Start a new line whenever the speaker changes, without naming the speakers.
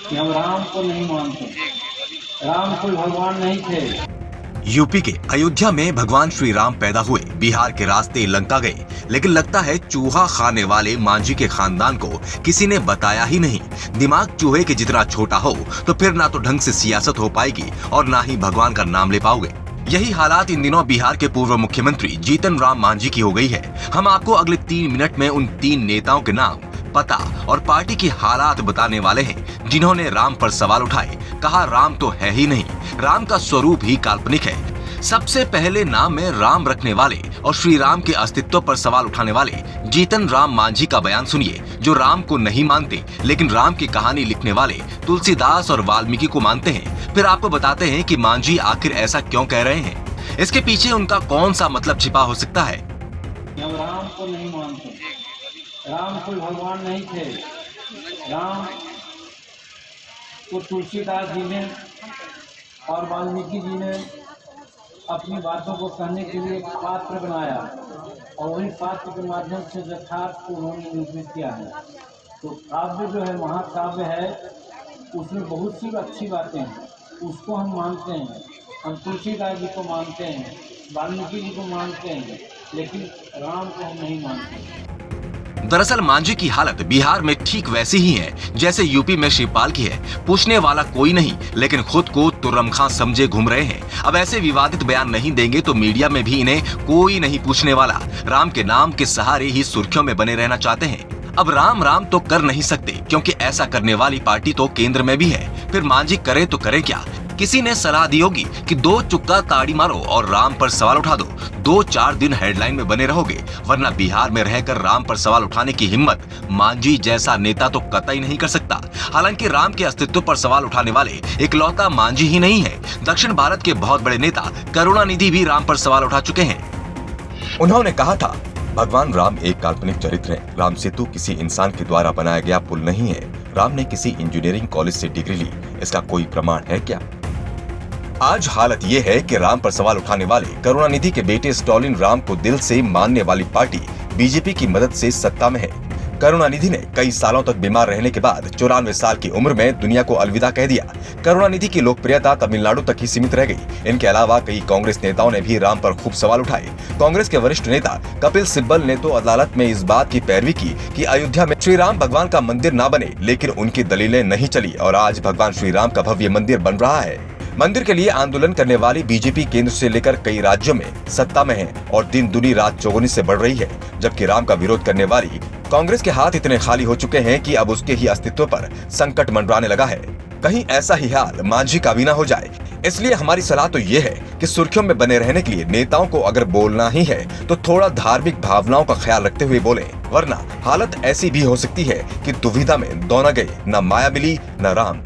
कि हम राम को नहीं मानते। राम कोई भगवान नहीं थे।
यूपी के अयोध्या में भगवान श्री राम पैदा हुए, बिहार के रास्ते लंका गए, लेकिन लगता है चूहा खाने वाले मांझी के खानदान को किसी ने बताया ही नहीं। दिमाग चूहे के जितना छोटा हो तो फिर ना तो ढंग से सियासत हो पाएगी और ना ही भगवान का नाम ले पाओगे। यही हालात इन दिनों बिहार के पूर्व मुख्यमंत्री जीतन राम मांझी की हो गई है। हम आपको अगले 3 मिनट में उन 3 नेताओं के नाम, पता और पार्टी की हालात बताने वाले हैं जिन्होंने राम पर सवाल उठाए। कहा राम तो है ही नहीं, राम का स्वरूप ही काल्पनिक है। सबसे पहले नाम में राम रखने वाले और श्री राम के अस्तित्व पर सवाल उठाने वाले जीतन राम मांझी का बयान सुनिए, जो राम को नहीं मानते लेकिन राम की कहानी लिखने वाले तुलसीदास और वाल्मीकि को मानते हैं। फिर आपको बताते हैं कि मांझी आखिर ऐसा क्यों कह रहे हैं, इसके पीछे उनका कौन सा मतलब छिपा हो सकता है।
हम राम को नहीं मानते। राम कोई भगवान नहीं थे। राम को तुलसीदास जी ने और वाल्मीकि जी ने अपनी बातों को कहने के लिए एक पात्र बनाया और वही पात्र के माध्यम से यथार्थ को उन्होंने निरूपित किया है। तो काव्य जो है, महाकाव्य है, उसमें बहुत सी अच्छी बातें हैं, उसको हम मानते हैं। हम तुलसीदास जी को मानते हैं, वाल्मीकि जी को मानते हैं, लेकिन राम को हम नहीं मानते।
दरअसल मांझी की हालत बिहार में ठीक वैसी ही है जैसे यूपी में शिवपाल की है। पूछने वाला कोई नहीं, लेकिन खुद को तुर्रम खां समझे घूम रहे हैं। अब ऐसे विवादित बयान नहीं देंगे तो मीडिया में भी इन्हें कोई नहीं पूछने वाला। राम के नाम के सहारे ही सुर्खियों में बने रहना चाहते हैं। अब राम राम तो कर नहीं सकते, क्योंकि ऐसा करने वाली पार्टी तो केंद्र में भी है। फिर मांझी करे तो करे क्या? किसी ने सलाह दी होगी कि 2 चुक्का ताड़ी मारो और राम पर सवाल उठा दो, 2-4 दिन हेडलाइन में बने रहोगे, वरना बिहार में रहकर राम पर सवाल उठाने की हिम्मत मांझी जैसा नेता तो कतई नहीं कर सकता। हालांकि राम के अस्तित्व पर सवाल उठाने वाले इकलौता मांझी ही नहीं है। दक्षिण भारत के बहुत बड़े नेता करुणानिधि भी राम पर सवाल उठा चुके हैं। उन्होंने कहा था, भगवान राम एक काल्पनिक चरित्र है। राम सेतु किसी इंसान के द्वारा बनाया गया पुल नहीं है। राम ने किसी इंजीनियरिंग कॉलेज से डिग्री ली, इसका कोई प्रमाण है क्या? आज हालत ये है कि राम पर सवाल उठाने वाले करुणानिधि के बेटे स्टालिन राम को दिल से मानने वाली पार्टी बीजेपी की मदद से सत्ता में है। करुणानिधि ने कई सालों तक बीमार रहने के बाद 94 साल की उम्र में दुनिया को अलविदा कह दिया। करुणानिधि की लोकप्रियता तमिलनाडु तक ही सीमित रह गई। इनके अलावा कई कांग्रेस नेताओं ने भी राम पर खूब सवाल उठाए। कांग्रेस के वरिष्ठ नेता कपिल सिब्बल ने तो अदालत में इस बात की पैरवी की कि अयोध्या में श्री राम भगवान का मंदिर न बने, लेकिन उनकी दलीलें नहीं चली और आज भगवान श्री राम का भव्य मंदिर बन रहा है। मंदिर के लिए आंदोलन करने वाली बीजेपी केंद्र से लेकर कई राज्यों में सत्ता में है और दिन दुनी रात चौगुनी से बढ़ रही है, जबकि राम का विरोध करने वाली कांग्रेस के हाथ इतने खाली हो चुके हैं कि अब उसके ही अस्तित्व पर संकट मंडराने लगा है। कहीं ऐसा ही हाल मांझी का भी ना हो जाए। इसलिए हमारी सलाह तो ये है कि सुर्खियों में बने रहने के लिए नेताओं को अगर बोलना ही है तो थोड़ा धार्मिक भावनाओं का ख्याल रखते हुए बोलें, वरना हालत ऐसी भी हो सकती है कि दुविधा में दोना गए, न माया मिली न राम।